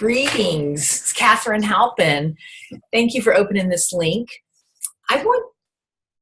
Greetings, it's Katharine Halpin. Thank you for opening this link. I want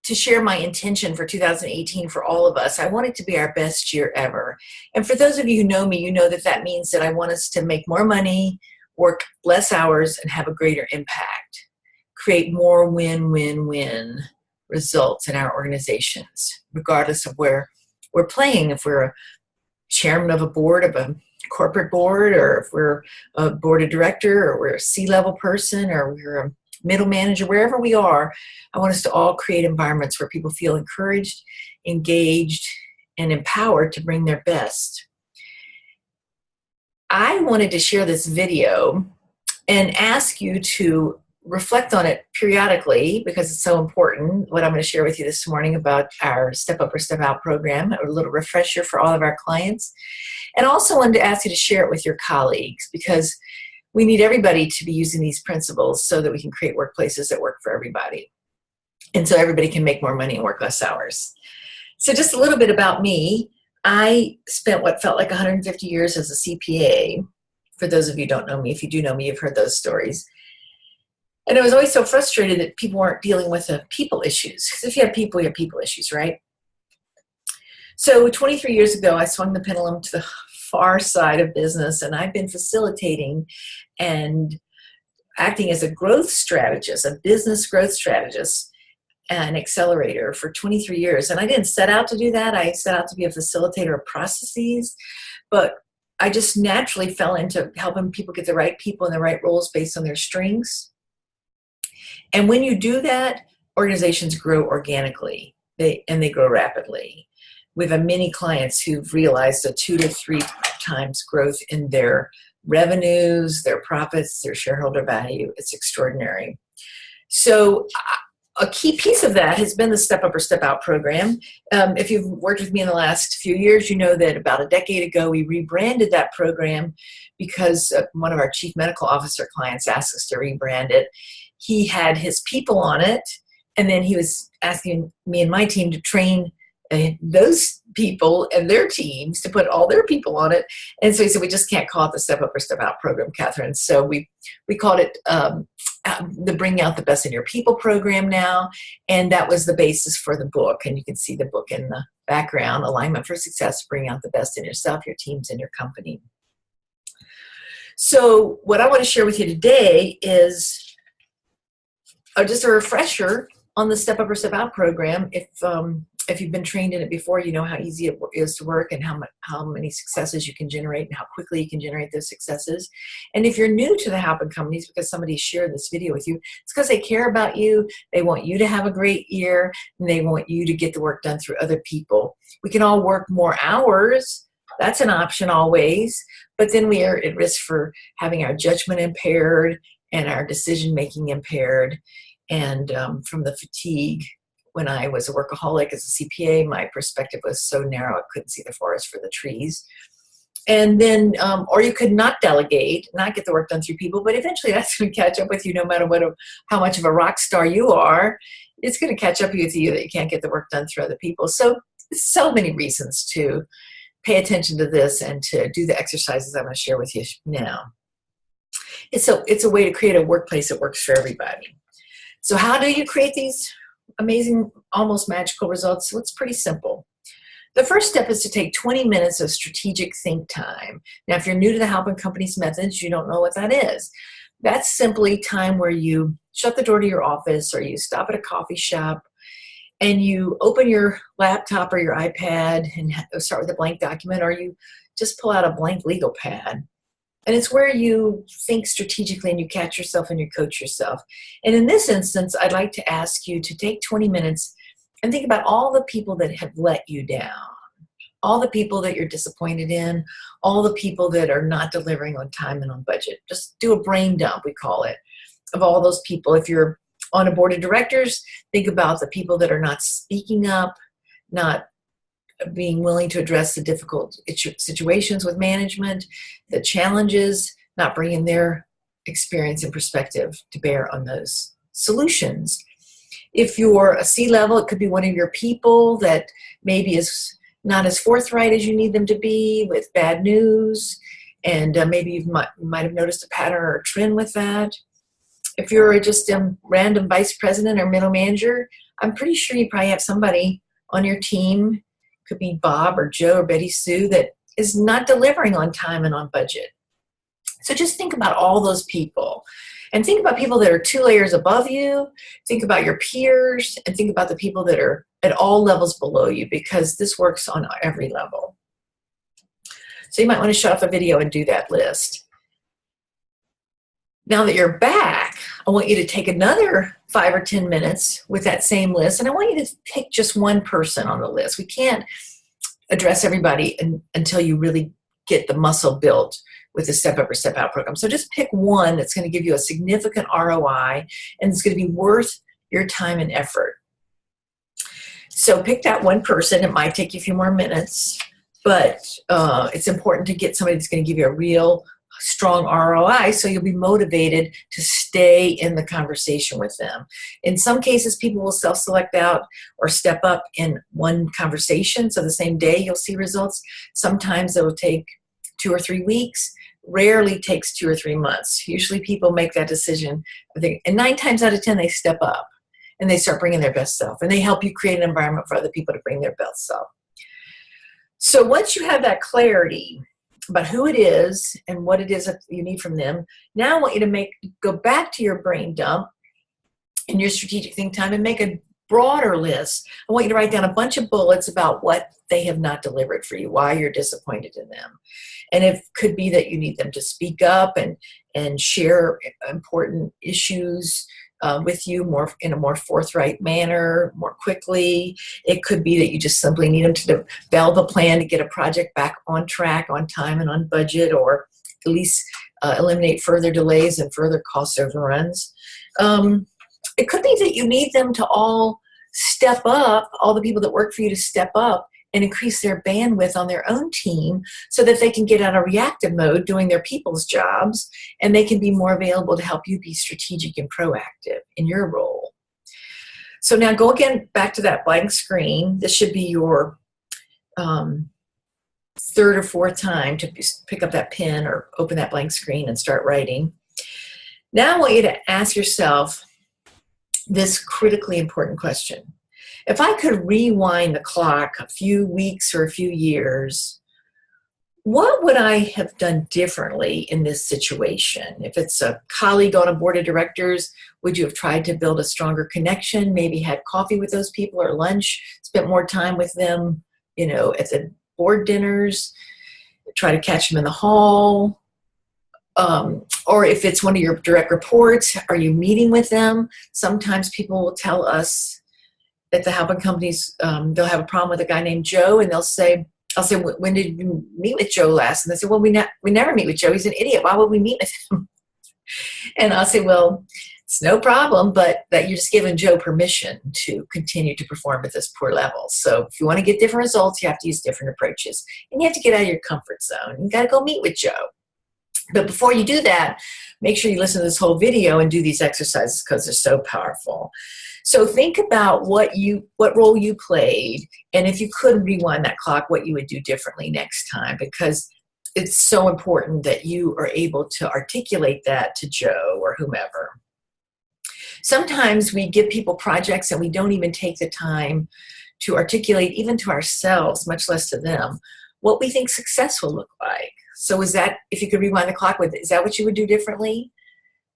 to share my intention for 2018 for all of us. I want it to be our best year ever. And for those of you who know me, you know that that means that I want us to make more money, work less hours, and have a greater impact. Create more win-win-win results in our organizations, regardless of where we're playing. If we're a chairman of a board, of a corporate board, or if we're a board of director, or we're a C-level person, or we're a middle manager, wherever we are, I want us to all create environments where people feel encouraged, engaged, and empowered to bring their best. I wanted to share this video and ask you to reflect on it periodically because it's so important, what I'm going to share with you this morning about our Step Up or Step Out program, a little refresher for all of our clients. And also wanted to ask you to share it with your colleagues because we need everybody to be using these principles so that we can create workplaces that work for everybody. And so everybody can make more money and work less hours. So just a little bit about me. I spent what felt like 150 years as a CPA. For those of you who don't know me, if you do know me, you've heard those stories. And I was always so frustrated that people weren't dealing with the people issues. Because if you have people, you have people issues, right? So 23 years ago, I swung the pendulum to the far side of business, and I've been facilitating and acting as a growth strategist, a business growth strategist, an accelerator for 23 years. And I didn't set out to do that. I set out to be a facilitator of processes, but I just naturally fell into helping people get the right people in the right roles based on their strengths. And when you do that, organizations grow organically, and they grow rapidly. We have many clients who've realized a 2 to 3 times growth in their revenues, their profits, their shareholder value. It's extraordinary. So a key piece of that has been the Step Up or Step Out program. If you've worked with me in the last few years, you know that about a decade ago, we rebranded that program because one of our chief medical officer clients asked us to rebrand it. He had his people on it, and then he was asking me and my team to train those people and their teams to put all their people on it. And so he said, we just can't call it the Step Up or Step Out program, Katharine. So we called it the Bring Out the Best in Your People program now. And that was the basis for the book. And you can see the book in the background, Alignment for Success, Bring Out the Best in Yourself, Your Teams, and Your Company. So what I want to share with you today is just a refresher on the Step Up or Step Out program. If you've been trained in it before, you know how easy it is to work and how many successes you can generate and how quickly you can generate those successes. And if you're new to the Halpin companies because somebody shared this video with you, it's because they care about you, they want you to have a great year, and they want you to get the work done through other people. We can all work more hours. That's an option always, but then we are at risk for having our judgment impaired and our decision-making impaired. And from the fatigue, when I was a workaholic as a CPA, my perspective was so narrow I couldn't see the forest for the trees. And then, or you could not delegate, not get the work done through people, but eventually that's going to catch up with you no matter how much of a rock star you are. It's going to catch up with you that you can't get the work done through other people. So many reasons to pay attention to this and to do the exercises I'm going to share with you now. It's a way to create a workplace that works for everybody. So how do you create these amazing, almost magical results? Well, it's pretty simple. The first step is to take 20 minutes of strategic think time. Now, if you're new to the Halpin Company's methods, you don't know what that is. That's simply time where you shut the door to your office or you stop at a coffee shop and you open your laptop or your iPad and start with a blank document, or you just pull out a blank legal pad. And it's where you think strategically and you catch yourself and you coach yourself. And in this instance, I'd like to ask you to take 20 minutes and think about all the people that have let you down, all the people that you're disappointed in, all the people that are not delivering on time and on budget. Just do a brain dump, we call it, of all those people. If you're on a board of directors, think about the people that are not speaking up, not being willing to address the difficult situations with management, the challenges, not bringing their experience and perspective to bear on those solutions. If you're a C-level, it could be one of your people that maybe is not as forthright as you need them to be with bad news. And maybe you might have noticed a pattern or a trend with that. If you're just a random vice president or middle manager, I'm pretty sure you probably have somebody on your team, could be Bob or Joe or Betty Sue, that is not delivering on time and on budget. So just think about all those people, and think about people that are 2 layers above you, think about your peers, and think about the people that are at all levels below you, because this works on every level. So you might want to shut off the video and do that list. Now that you're back, I want you to take another 5 or 10 minutes with that same list, and I want you to pick just one person on the list. We can't address everybody until you really get the muscle built with the Step Up or Step Out program. So just pick one that's going to give you a significant ROI, and it's going to be worth your time and effort. So pick that one person. It might take you a few more minutes, but it's important to get somebody that's going to give you a real strong ROI, so you'll be motivated to stay in the conversation with them. In some cases, people will self-select out or step up in one conversation, so the same day you'll see results. Sometimes it will take 2 or 3 weeks. Rarely takes 2 or 3 months. Usually people make that decision, and 9 times out of 10 they step up and they start bringing their best self, and they help you create an environment for other people to bring their best self. So once you have that clarity about who it is and what it is that you need from them, now I want you to go back to your brain dump in your strategic think time and make a broader list. I want you to write down a bunch of bullets about what they have not delivered for you, why you're disappointed in them. And it could be that you need them to speak up and share important issues with you in a more forthright manner, more quickly. It could be that you just simply need them to develop a plan to get a project back on track, on time and on budget, or at least eliminate further delays and further cost overruns. It could be that you need them to all step up, all the people that work for you to step up and increase their bandwidth on their own team so that they can get out of reactive mode doing their people's jobs, and they can be more available to help you be strategic and proactive in your role. So now go again back to that blank screen. This should be your 3rd or 4th time to pick up that pen or open that blank screen and start writing. Now I want you to ask yourself this critically important question. If I could rewind the clock a few weeks or a few years, what would I have done differently in this situation? If it's a colleague on a board of directors, would you have tried to build a stronger connection, maybe had coffee with those people or lunch, spent more time with them, at the board dinners, try to catch them in the hall? Or if it's one of your direct reports, are you meeting with them? Sometimes people will tell us at the Halpin companies, they'll have a problem with a guy named Joe, and I'll say, when did you meet with Joe last? And they say, well, we never meet with Joe. He's an idiot. Why would we meet with him? And I'll say, well, it's no problem, but that you're just giving Joe permission to continue to perform at this poor level. So if you want to get different results, you have to use different approaches, and you have to get out of your comfort zone. You got to go meet with Joe. But before you do that, make sure you listen to this whole video and do these exercises because they're so powerful. So think about what role you played, and if you could rewind that clock, what you would do differently next time, because it's so important that you are able to articulate that to Joe or whomever. Sometimes we give people projects and we don't even take the time to articulate even to ourselves, much less to them, what we think success will look like. So is that, if you could rewind the clock, is that what you would do differently?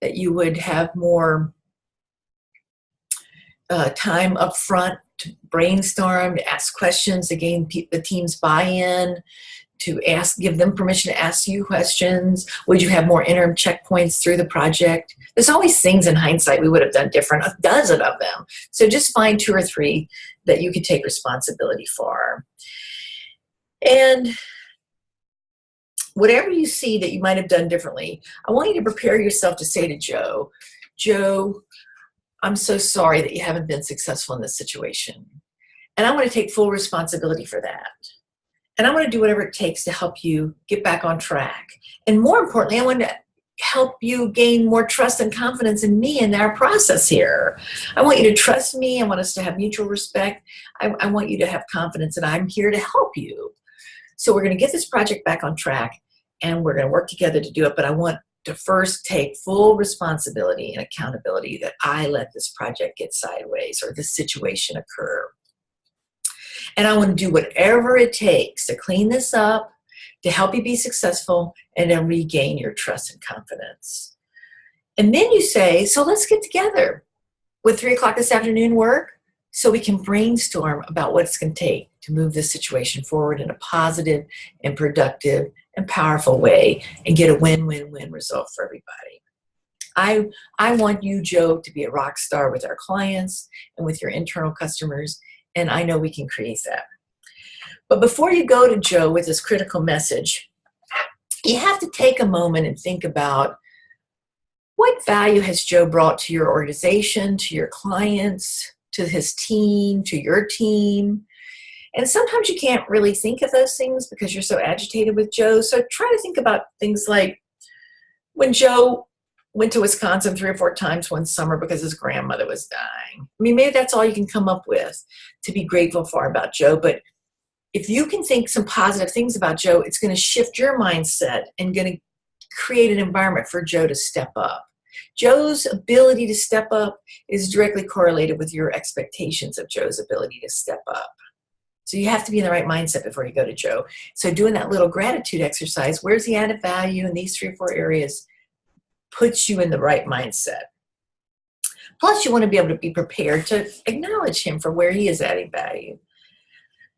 That you would have more time up front to brainstorm, to ask questions, to gain the team's buy-in, to give them permission to ask you questions? Would you have more interim checkpoints through the project? There's always things in hindsight we would have done different, a dozen of them. So just find 2 or 3 that you could take responsibility for. And whatever you see that you might have done differently, I want you to prepare yourself to say to Joe, Joe, I'm so sorry that you haven't been successful in this situation. And I want to take full responsibility for that. And I want to do whatever it takes to help you get back on track. And more importantly, I want to help you gain more trust and confidence in me and our process here. I want you to trust me. I want us to have mutual respect. I want you to have confidence that I'm here to help you. So we're going to get this project back on track. and we're going to work together to do it, but I want to first take full responsibility and accountability that I let this project get sideways or this situation occur. And I want to do whatever it takes to clean this up, to help you be successful, and then regain your trust and confidence. And then you say, so let's get together. Would 3 o'clock this afternoon work? So we can brainstorm about what it's going to take to move this situation forward in a positive and productive and powerful way and get a win-win-win result for everybody. I want you, Joe, to be a rock star with our clients and with your internal customers, and I know we can create that. But before you go to Joe with this critical message, you have to take a moment and think about what value has Joe brought to your organization, to your clients, to his team, to your team. And sometimes you can't really think of those things because you're so agitated with Joe. So try to think about things like when Joe went to Wisconsin 3 or 4 times one summer because his grandmother was dying. I mean, maybe that's all you can come up with to be grateful for about Joe. But if you can think some positive things about Joe, it's going to shift your mindset and going to create an environment for Joe to step up. Joe's ability to step up is directly correlated with your expectations of Joe's ability to step up. So you have to be in the right mindset before you go to Joe. So doing that little gratitude exercise, where's the added value in these 3 or 4 areas, puts you in the right mindset. Plus, you want to be able to be prepared to acknowledge him for where he is adding value.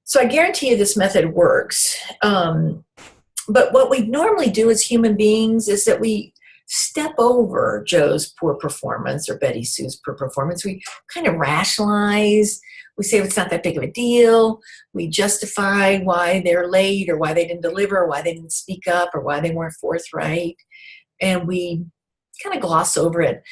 So I guarantee you this method works. But what we normally do as human beings is that we step over Joe's poor performance or Betty Sue's poor performance. We kind of rationalize. We say it's not that big of a deal. We justify why they're late or why they didn't deliver or why they didn't speak up or why they weren't forthright. And we kind of gloss over it.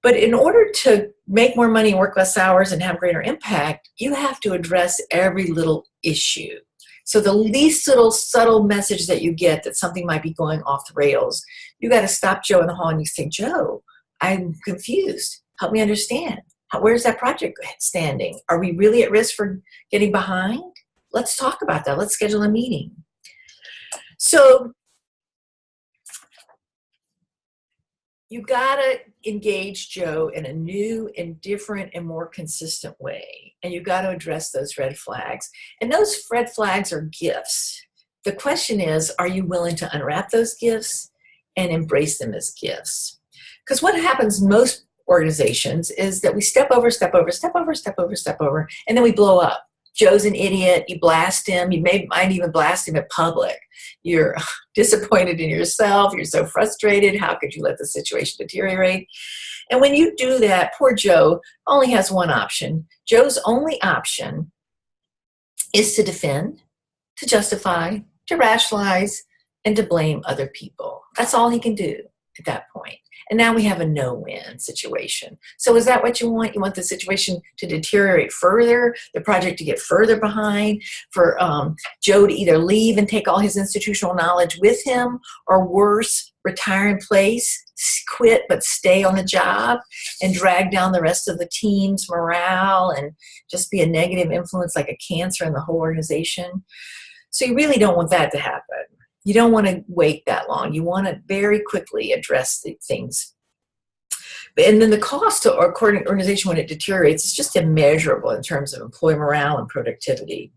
But in order to make more money, work less hours, and have greater impact, you have to address every little issue. So the least little subtle message that you get that something might be going off the rails, you got to stop Joe in the hall and you say, Joe, I'm confused. Help me understand. Where's that project standing? Are we really at risk for getting behind? Let's talk about that. Let's schedule a meeting. So you got to engage Joe in a new and different and more consistent way. And you got to address those red flags. And those red flags are gifts. The question is, are you willing to unwrap those gifts and embrace them as gifts? Because what happens most organizations is that we step over, and then we blow up. Joe's an idiot. You blast him. You might even blast him in public. You're disappointed in yourself. You're so frustrated. How could you let the situation deteriorate? And when you do that, poor Joe only has one option. Joe's only option is to defend, to justify, to rationalize, and to blame other people. That's all he can do at that point. And now we have a no-win situation. So is that what you want? You want the situation to deteriorate further, the project to get further behind, for Joe to either leave and take all his institutional knowledge with him, or worse, retire in place, quit but stay on the job and drag down the rest of the team's morale and just be a negative influence like a cancer in the whole organization? So you really don't want that to happen. You don't want to wait that long. You want to very quickly address the things. And then the cost to our organization when it deteriorates is just immeasurable in terms of employee morale and productivity.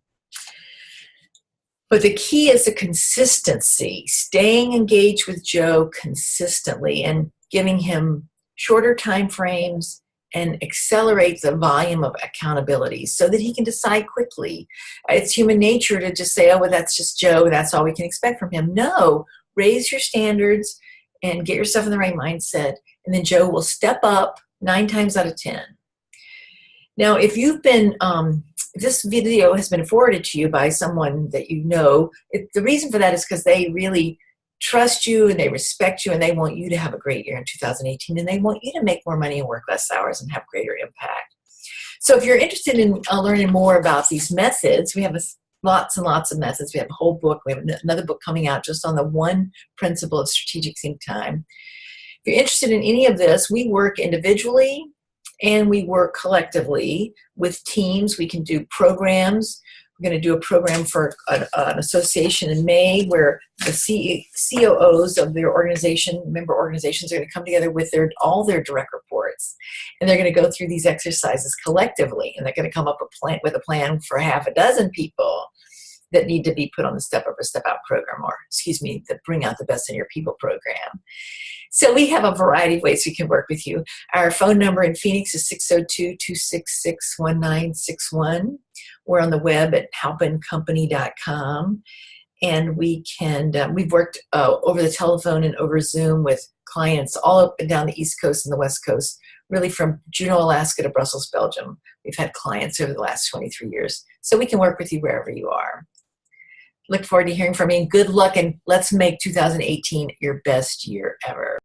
But the key is the consistency, staying engaged with Joe consistently and giving him shorter time frames and accelerate the volume of accountability so that he can decide quickly. It's human nature to just say, oh, well, that's just Joe. That's all we can expect from him. No, raise your standards and get yourself in the right mindset. And then Joe will step up 9 times out of 10. Now, if you've been, this video has been forwarded to you by someone that you know, the reason for that is because they really trust you and they respect you and they want you to have a great year in 2018 and they want you to make more money and work less hours and have greater impact. So if you're interested in learning more about these methods, we have lots and lots of methods. We have a whole book. We have another book coming out just on the 1 principle of strategic think time. If you're interested in any of this, we work individually and we work collectively with teams. We can do programs. We're going to do a program for an association in May where the COOs of their organization, member organizations, are going to come together with all their direct reports. And they're going to go through these exercises collectively. And they're going to come up with a plan for half a dozen people that need to be put on the Step Up or Step Out program, or the Bring Out the Best in Your People program. So we have a variety of ways we can work with you. Our phone number in Phoenix is 602-266-1961. We're on the web at halpincompany.com. And we've worked over the telephone and over Zoom with clients all up and down the East Coast and the West Coast, really from Juneau, Alaska to Brussels, Belgium. We've had clients over the last 23 years. So we can work with you wherever you are. Look forward to hearing from you. Good luck, and let's make 2018 your best year ever.